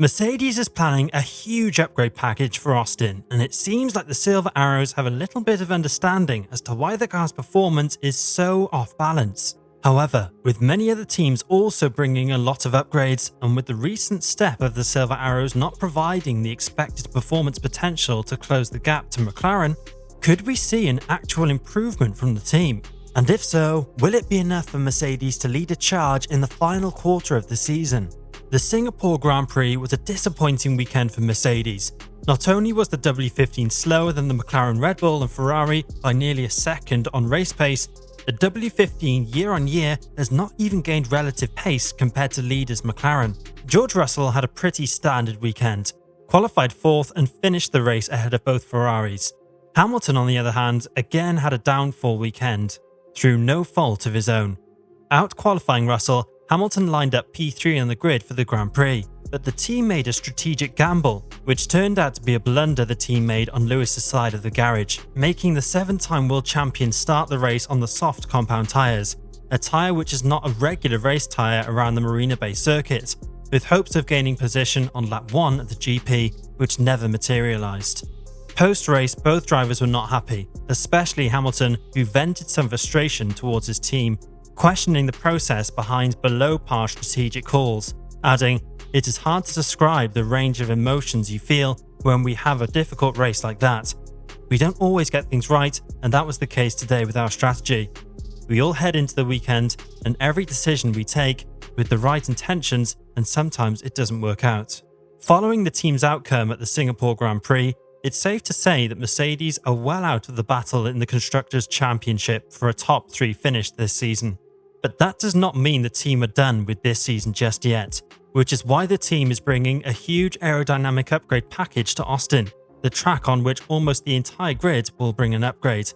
Mercedes is planning a huge upgrade package for Austin, and it seems like the Silver Arrows have a little bit of understanding as to why the car's performance is so off balance. However, with many other teams also bringing a lot of upgrades, and with the recent step of the Silver Arrows not providing the expected performance potential to close the gap to McLaren, could we see an actual improvement from the team? And if so, will it be enough for Mercedes to lead a charge in the final quarter of the season? The Singapore Grand Prix was a disappointing weekend for Mercedes. Not only was the W15 slower than the McLaren, Red Bull and Ferrari by nearly a second on race pace, the W15 year on year has not even gained relative pace compared to leaders McLaren. George Russell had a pretty standard weekend, qualified 4th and finished the race ahead of both Ferraris. Hamilton, on the other hand, again had a downfall weekend, through no fault of his own. Out qualifying Russell, Hamilton lined up P3 on the grid for the Grand Prix, but the team made a strategic gamble, which turned out to be a blunder the team made on Lewis's side of the garage, making the 7-time world champion start the race on the soft compound tyres, a tyre which is not a regular race tyre around the Marina Bay circuit, with hopes of gaining position on lap 1 of the GP, which never materialised. Post-race, both drivers were not happy, especially Hamilton, who vented some frustration towards his team, questioning the process behind below-par strategic calls, adding, "It is hard to describe the range of emotions you feel when we have a difficult race like that. We don't always get things right, and that was the case today with our strategy. We all head into the weekend, and every decision we take with the right intentions, and sometimes it doesn't work out." Following the team's outcome at the Singapore Grand Prix, it's safe to say that Mercedes are well out of the battle in the Constructors' Championship for a top 3 finish this season. But that does not mean the team are done with this season just yet, which is why the team is bringing a huge aerodynamic upgrade package to Austin, the track on which almost the entire grid will bring an upgrade.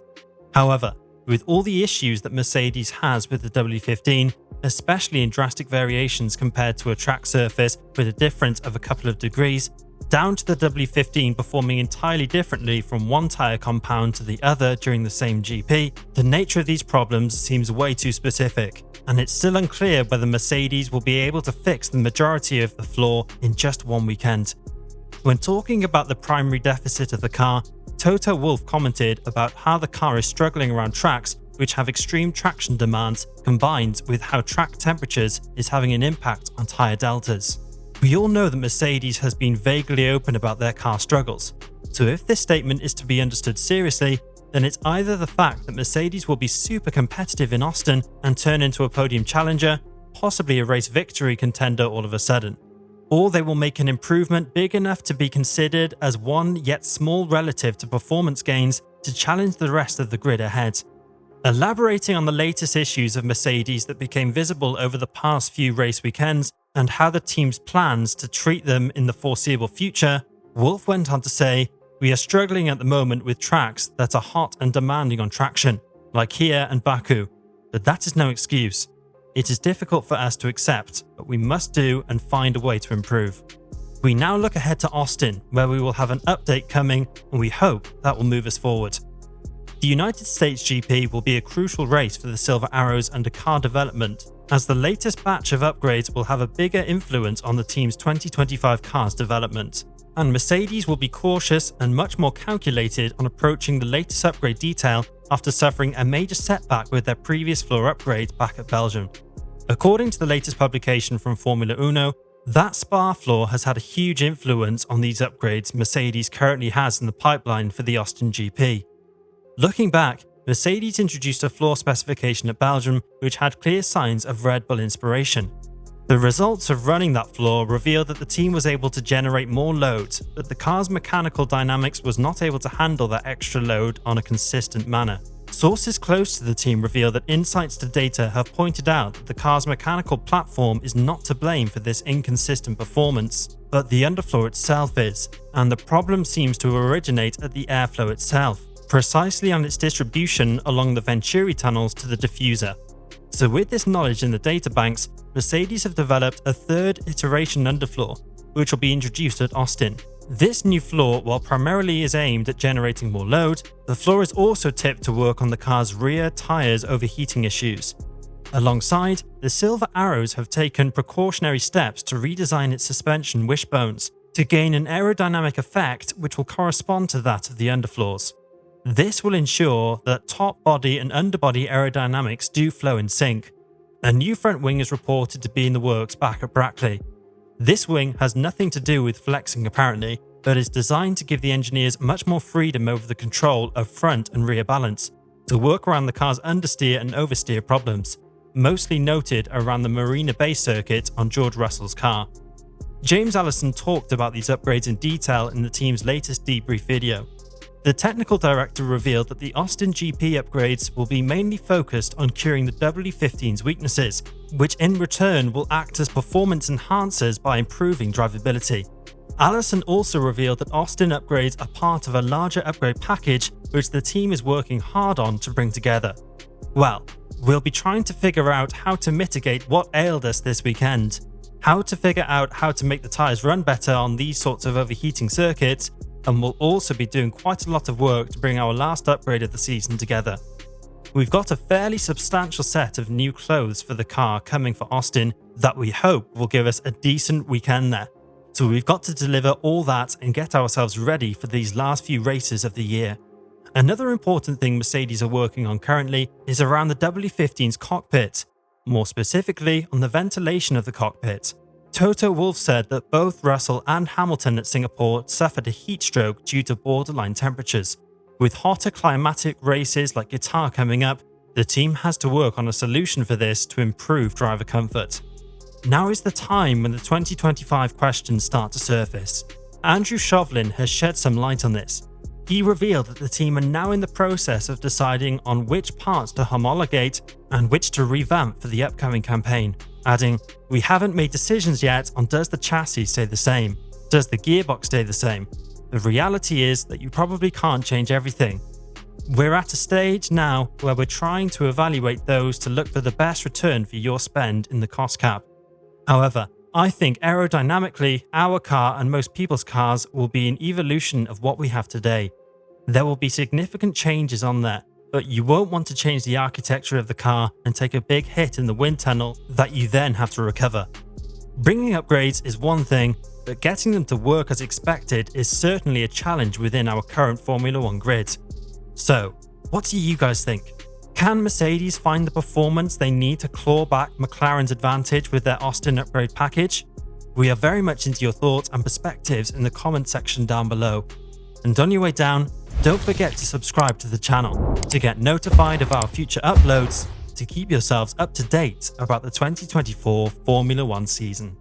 However, with all the issues that Mercedes has with the W15, especially in drastic variations compared to a track surface with a difference of a couple of degrees, down to the W15 performing entirely differently from one tyre compound to the other during the same GP, the nature of these problems seems way too specific, and it's still unclear whether Mercedes will be able to fix the majority of the flaw in just one weekend. When talking about the primary deficit of the car, Toto Wolff commented about how the car is struggling around tracks which have extreme traction demands combined with how track temperatures is having an impact on tyre deltas. We all know that Mercedes has been vaguely open about their car struggles, so if this statement is to be understood seriously, then it's either the fact that Mercedes will be super competitive in Austin and turn into a podium challenger, possibly a race victory contender all of a sudden, or they will make an improvement big enough to be considered as one yet small relative to performance gains to challenge the rest of the grid ahead. Elaborating on the latest issues of Mercedes that became visible over the past few race weekends, and how the team's plans to treat them in the foreseeable future, Wolff went on to say, "We are struggling at the moment with tracks that are hot and demanding on traction, like here and Baku, but that is no excuse. It is difficult for us to accept, but we must do and find a way to improve." We now look ahead to Austin, where we will have an update coming, and we hope that will move us forward. The United States GP will be a crucial race for the Silver Arrows under car development, as the latest batch of upgrades will have a bigger influence on the team's 2025 car's development, and Mercedes will be cautious and much more calculated on approaching the latest upgrade detail after suffering a major setback with their previous floor upgrade back at Belgium. According to the latest publication from Formula Uno, that Spa floor has had a huge influence on these upgrades Mercedes currently has in the pipeline for the Austin GP. Looking back, Mercedes introduced a floor specification at Belgium which had clear signs of Red Bull inspiration. The results of running that floor revealed that the team was able to generate more load, but the car's mechanical dynamics was not able to handle that extra load on a consistent manner. Sources close to the team reveal that insights to data have pointed out that the car's mechanical platform is not to blame for this inconsistent performance, but the underfloor itself is, and the problem seems to originate at the airflow itself, precisely on its distribution along the Venturi tunnels to the diffuser. So with this knowledge in the databanks, Mercedes have developed a third iteration underfloor, which will be introduced at Austin. This new floor, while primarily is aimed at generating more load, the floor is also tipped to work on the car's rear tyres overheating issues. Alongside, the Silver Arrows have taken precautionary steps to redesign its suspension wishbones to gain an aerodynamic effect which will correspond to that of the underfloors. This will ensure that top body and underbody aerodynamics do flow in sync. A new front wing is reported to be in the works back at Brackley. This wing has nothing to do with flexing apparently, but is designed to give the engineers much more freedom over the control of front and rear balance, to work around the car's understeer and oversteer problems, mostly noted around the Marina Bay circuit on George Russell's car. James Allison talked about these upgrades in detail in the team's latest debrief video. The technical director revealed that the Austin GP upgrades will be mainly focused on curing the W15's weaknesses, which in return will act as performance enhancers by improving drivability. Allison also revealed that Austin upgrades are part of a larger upgrade package which the team is working hard on to bring together. Well, we'll be trying to figure out how to mitigate what ailed us this weekend, how to figure out how to make the tyres run better on these sorts of overheating circuits, and we'll also be doing quite a lot of work to bring our last upgrade of the season together. We've got a fairly substantial set of new clothes for the car coming for Austin that we hope will give us a decent weekend there. So we've got to deliver all that and get ourselves ready for these last few races of the year. Another important thing Mercedes are working on currently is around the W15's cockpit, more specifically on the ventilation of the cockpit. Toto Wolff said that both Russell and Hamilton at Singapore suffered a heat stroke due to borderline temperatures. With hotter climatic races like Qatar coming up, the team has to work on a solution for this to improve driver comfort. Now is the time when the 2025 questions start to surface. Andrew Shovlin has shed some light on this. He revealed that the team are now in the process of deciding on which parts to homologate and which to revamp for the upcoming campaign, adding, "We haven't made decisions yet on does the chassis stay the same, does the gearbox stay the same. The reality is that you probably can't change everything. We're at a stage now where we're trying to evaluate those to look for the best return for your spend in the cost cap. However, I think aerodynamically, our car and most people's cars will be an evolution of what we have today. There will be significant changes on there, but you won't want to change the architecture of the car and take a big hit in the wind tunnel that you then have to recover. Bringing upgrades is one thing, but getting them to work as expected is certainly a challenge within our current Formula 1 grid. So, what do you guys think? Can Mercedes find the performance they need to claw back McLaren's advantage with their Austin upgrade package? We are very much into your thoughts and perspectives in the comment section down below. And on your way down, don't forget to subscribe to the channel to get notified of our future uploads to keep yourselves up to date about the 2024 Formula 1 season.